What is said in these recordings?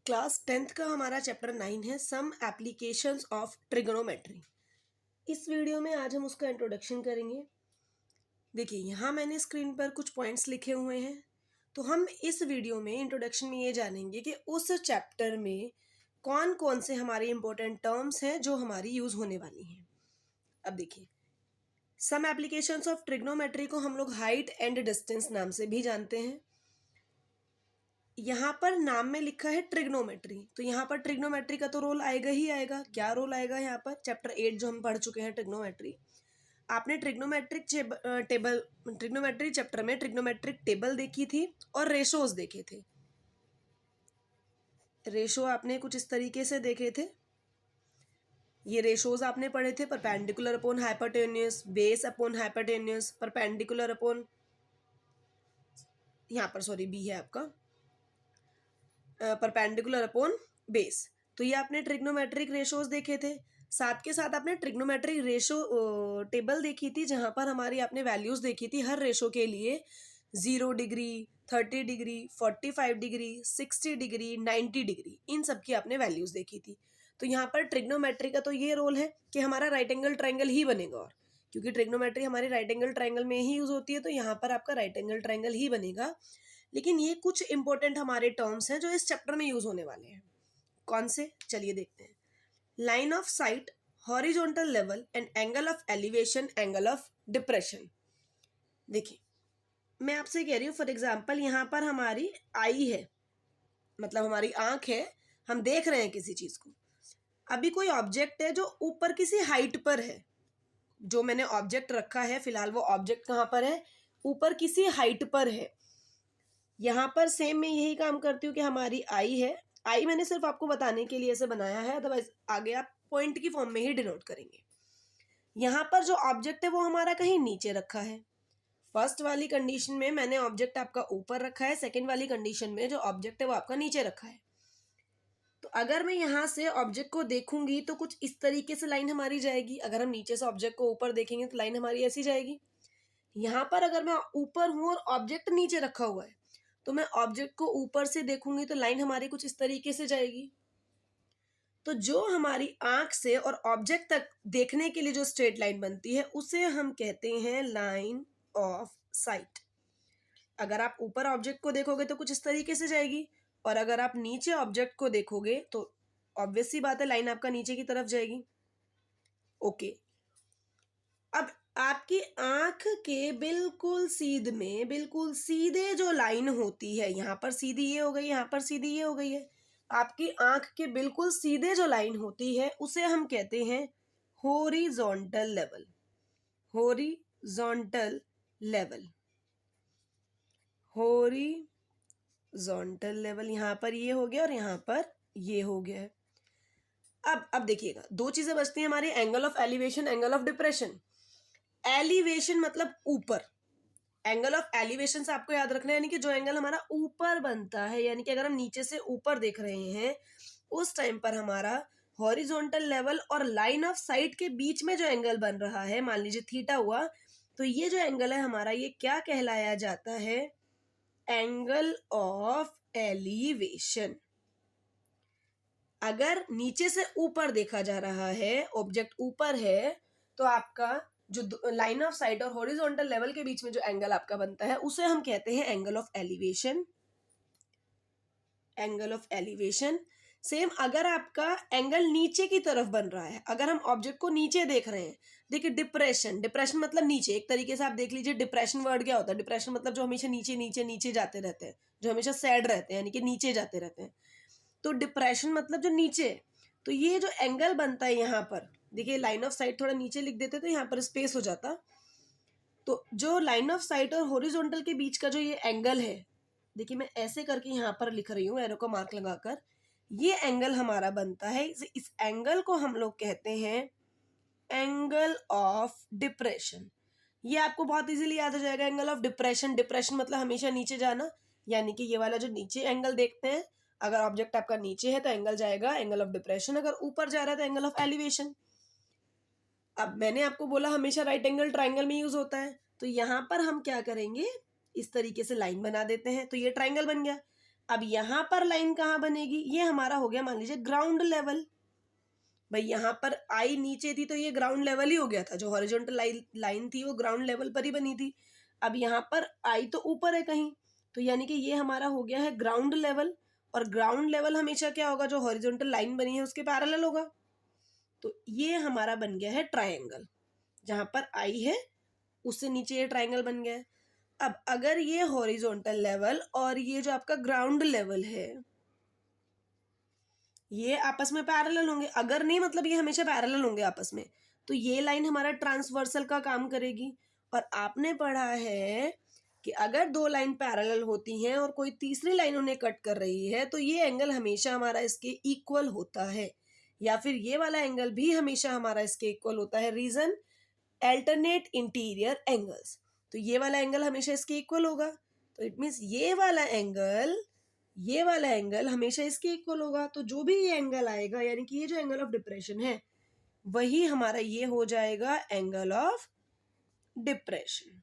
Class 10th का हमारा chapter 9 है सम एप्लीकेशंस ऑफ ट्रिग्नोमेट्री। इस वीडियो में आज हम उसका इंट्रोडक्शन करेंगे। देखिए यहाँ मैंने स्क्रीन पर कुछ पॉइंट्स लिखे हुए हैं, तो हम इस वीडियो में इंट्रोडक्शन में ये जानेंगे कि उस चैप्टर में कौन कौन से हमारे इंपॉर्टेंट टर्म्स हैं जो हमारी यूज़ होने वाली हैं। अब देखिए, सम एप्लीकेशंस ऑफ ट्रिग्नोमेट्री को हम लोग हाइट एंड डिस्टेंस नाम से भी जानते हैं। यहाँ पर नाम में लिखा है ट्रिग्नोमेट्री, तो यहाँ पर ट्रिग्नोमेट्री का तो रोल आएगा ही आएगा। क्या रोल आएगा यहाँ पर? चैप्टर 8 जो हम पढ़ चुके हैं ट्रिग्नोमेट्री, आपने ट्रिग्नोमेट्री चैप्टर में ट्रिग्नोमेट्रिक टेबल देखी थी और रेशोज देखे थे। रेशो आपने कुछ इस तरीके से देखे थे। ये रेशोज आपने पढ़े थे, perpendicular upon hypotenuse, base upon hypotenuse, perpendicular upon, यहाँ पर सॉरी बी है आपका, परपेंडिकुलर अपॉन बेस। तो ये आपने ट्रिग्नोमेट्रिक रेशोज देखे थे। साथ के साथ आपने ट्रिग्नोमेट्रिक रेशो टेबल देखी थी, जहाँ पर हमारी आपने वैल्यूज देखी थी हर रेशो के लिए। 0 degree, 30 degree, 45 degree, 60 degree, 90 degree, इन सब की आपने वैल्यूज देखी थी। तो यहाँ पर ट्रिग्नोमेट्री का तो ये रोल है कि हमारा राइट एंगल ट्राइंगल ही बनेगा, और क्योंकि ट्रिग्नोमेट्री हमारी राइट एंगल ट्राइंगल में ही यूज होती है, तो यहाँ पर आपका राइट एंगल ट्राइंगल ही बनेगा। लेकिन ये कुछ इंपॉर्टेंट हमारे टर्म्स हैं जो इस चैप्टर में यूज होने वाले हैं। कौन से? चलिए देखते हैं। Line of site, horizontal level and angle of elevation, angle of depression. देखिए मैं आपसे कह रही हूँ, फॉर एग्जाम्पल यहाँ पर हमारी आई है, मतलब हमारी आंख है, हम देख रहे हैं किसी चीज को। अभी कोई ऑब्जेक्ट है जो ऊपर किसी हाइट पर है, जो मैंने ऑब्जेक्ट रखा है फिलहाल, वो ऑब्जेक्ट कहाँ पर है? ऊपर किसी हाइट पर है। यहाँ पर सेम मैं यही काम करती हूँ कि हमारी आई है, आई मैंने सिर्फ आपको बताने के लिए ऐसे बनाया है, अदरवाइज आगे आप पॉइंट की फॉर्म में ही डिनोट करेंगे। यहाँ पर जो ऑब्जेक्ट है वो हमारा कहीं नीचे रखा है। फर्स्ट वाली कंडीशन में मैंने ऑब्जेक्ट आपका ऊपर रखा है, सेकेंड वाली कंडीशन में जो ऑब्जेक्ट है वो आपका नीचे रखा है। तो अगर मैं यहाँ से ऑब्जेक्ट को देखूंगी तो कुछ इस तरीके से लाइन हमारी जाएगी। अगर हम नीचे से ऑब्जेक्ट को ऊपर देखेंगे तो लाइन हमारी ऐसी जाएगी। यहाँ पर अगर मैं ऊपर हूँ और ऑब्जेक्ट नीचे रखा हुआ है, तो मैं ऑब्जेक्ट को ऊपर से देखूंगी तो लाइन हमारी कुछ इस तरीके से जाएगी। तो जो हमारी आंख से और ऑब्जेक्ट तक देखने के लिए जो स्ट्रेट लाइन बनती है उसे हम कहते हैं लाइन ऑफ साइट। अगर आप ऊपर ऑब्जेक्ट को देखोगे तो कुछ इस तरीके से जाएगी, और अगर आप नीचे ऑब्जेक्ट को देखोगे तो ऑब्वियस सी बात है लाइन आपका नीचे की तरफ जाएगी। ओके, अब आपकी आंख के बिल्कुल सीध में, बिल्कुल सीधे जो लाइन होती है, यहाँ पर सीधी ये हो गई, यहाँ पर सीधी ये हो गई है, आपकी आंख के बिल्कुल सीधे जो लाइन होती है उसे हम कहते हैं horizontal level. Horizontal level, horizontal level, यहाँ पर ये हो गया और यहाँ पर ये हो गया है। अब देखिएगा, दो चीजें बचती हैं हमारी, angle of elevation, angle of depression. Elevation मतलब ऊपर, एंगल ऑफ एलिवेशन से आपको याद रखना है, यानी कि जो एंगल हमारा ऊपर बनता है, यानी कि अगर हम नीचे से ऊपर देख रहे हैं उस टाइम पर हमारा हॉरिजॉन्टल लेवल और लाइन ऑफ साइट के बीच में जो एंगल बन रहा है, मान लीजिए थीटा हुआ, तो ये जो एंगल है हमारा, ये क्या कहलाया जाता है? Angle of elevation. अगर नीचे से ऊपर देखा जा रहा है, ऑब्जेक्ट ऊपर है, तो आपका जो लाइन ऑफ साइट और हॉरिजॉन्टल लेवल के बीच में जो एंगल आपका बनता है उसे हम कहते हैं angle of elevation. Angle of elevation. Same अगर आपका एंगल नीचे की तरफ बन रहा है, अगर हम ऑब्जेक्ट को नीचे देख रहे हैं, देखिए डिप्रेशन, डिप्रेशन मतलब नीचे, एक तरीके से आप देख लीजिए डिप्रेशन वर्ड क्या होता है। डिप्रेशन मतलब जो हमेशा नीचे नीचे नीचे जाते रहते हैं, जो हमेशा सैड रहते हैं, यानी कि नीचे जाते रहते हैं। तो डिप्रेशन मतलब जो नीचे। तो ये जो एंगल बनता है यहाँ पर, देखिए लाइन ऑफ साइट थोड़ा नीचे लिख देते तो यहाँ पर स्पेस हो जाता। तो जो लाइन ऑफ साइट और हॉरिजॉन्टल के बीच का जो ये एंगल है, देखिए मैं ऐसे करके यहाँ पर लिख रही हूँ एरो का मार्क लगाकर, ये एंगल हमारा बनता है। इस एंगल को हम लोग कहते हैं एंगल ऑफ डिप्रेशन। ये आपको बहुत इजीली याद हो जाएगा, एंगल ऑफ डिप्रेशन। डिप्रेशन मतलब हमेशा नीचे जाना, यानी कि ये वाला जो नीचे एंगल देखते हैं, अगर ऑब्जेक्ट आपका नीचे है तो एंगल जाएगा एंगल ऑफ डिप्रेशन, अगर ऊपर जा रहा है तो एंगल ऑफ एलिवेशन। अब मैंने आपको बोला हमेशा राइट एंगल ट्राइंगल में यूज होता है, तो यहाँ पर हम क्या करेंगे, इस तरीके से लाइन बना देते हैं, तो ये ट्राइंगल बन गया। अब यहाँ पर लाइन कहाँ बनेगी, ये हमारा हो गया मान लीजिए ग्राउंड लेवल। भाई यहाँ पर आई नीचे थी तो ये ग्राउंड लेवल ही हो गया था, जो हॉरिजॉन्टल लाइन थी वो ग्राउंड लेवल पर ही बनी थी। अब यहाँ पर आई तो ऊपर है कहीं, तो यानी कि ये हमारा हो गया है ग्राउंड लेवल, और ग्राउंड लेवल हमेशा क्या होगा, जो हॉरिजॉन्टल लाइन बनी है उसके पैरेलल होगा। तो ये हमारा बन गया है ट्रायंगल, जहां पर आई है उससे नीचे ये ट्रायंगल बन गया है। अब अगर ये हॉरिजॉन्टल लेवल और ये जो आपका ग्राउंड लेवल है ये आपस में पैरेलल होंगे, अगर नहीं मतलब ये हमेशा पैरेलल होंगे आपस में, तो ये लाइन हमारा ट्रांसवर्सल का काम करेगी। और आपने पढ़ा है कि अगर दो लाइन पैरेलल होती हैं और कोई तीसरी लाइन उन्हें कट कर रही है तो ये एंगल हमेशा हमारा इसके इक्वल होता है, या फिर ये वाला एंगल भी हमेशा हमारा इसके इक्वल होता है। रीजन, अल्टरनेट इंटीरियर एंगल्स, तो ये वाला एंगल हमेशा इसके इक्वल होगा। तो इट मीन्स ये वाला एंगल हमेशा इसके इक्वल होगा। तो जो भी ये एंगल आएगा, यानी कि ये जो एंगल ऑफ डिप्रेशन है वही हमारा ये हो जाएगा एंगल ऑफ डिप्रेशन।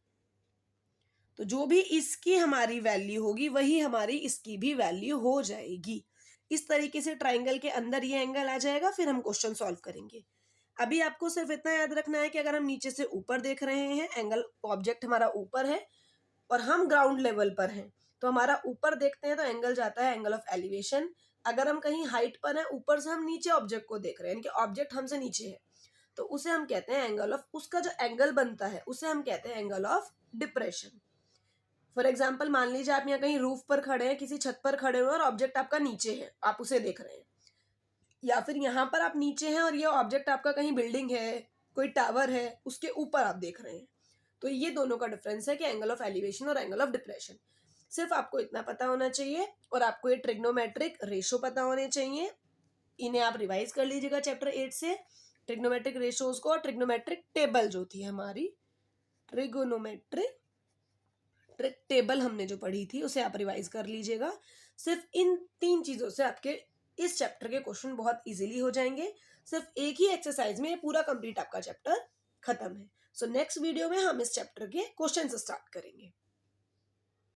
तो जो भी इसकी हमारी वैल्यू होगी वही हमारी इसकी भी वैल्यू हो जाएगी। इस तरीके से ट्राइंगल के अंदर ये एंगल आ जाएगा, फिर हम क्वेश्चन सॉल्व करेंगे। अभी आपको सिर्फ इतना याद रखना है कि अगर हम नीचे से ऊपर देख रहे हैं, एंगल ऑब्जेक्ट हमारा ऊपर है और हम ग्राउंड लेवल पर हैं, तो हमारा ऊपर देखते हैं तो एंगल जाता है एंगल ऑफ एलिवेशन। अगर हम कहीं हाइट पर हैं, ऊपर से हम नीचे ऑब्जेक्ट को देख रहे हैं, यानी कि ऑब्जेक्ट हमसे नीचे है, तो उसे हम कहते हैं एंगल ऑफ, उसका जो एंगल बनता है उसे हम कहते हैं angle of depression. For example मान लीजिए आप यहाँ कहीं रूफ पर खड़े हैं, किसी छत पर खड़े हुए और ऑब्जेक्ट आपका नीचे है, आप उसे देख रहे हैं, या फिर यहाँ पर आप नीचे हैं और ये ऑब्जेक्ट आपका कहीं बिल्डिंग है, कोई टावर है, उसके ऊपर आप देख रहे हैं। तो ये दोनों का डिफरेंस है कि एंगल ऑफ एलिवेशन और एंगल ऑफ डिप्रेशन। सिर्फ आपको इतना पता होना चाहिए, और आपको ये ट्रिग्नोमेट्रिक रेशो पता होने चाहिए। इन्हें आप रिवाइज कर लीजिएगा चैप्टर 8 से, ट्रिग्नोमेट्रिक रेशोज को, और ट्रिग्नोमेट्रिक टेबल जो थी हमारी, ट्रिगोनोमेट्रिक टेबल हमने जो पढ़ी थी उसे आप रिवाइज कर लीजिएगा। सिर्फ इन 3 चीजों से आपके इस चैप्टर के क्वेश्चन बहुत इजीली हो जाएंगे। सिर्फ एक ही एक्सरसाइज में ये पूरा कंप्लीट आपका चैप्टर खत्म है। सो नेक्स्ट वीडियो में हम इस चैप्टर के क्वेश्चन स्टार्ट करेंगे।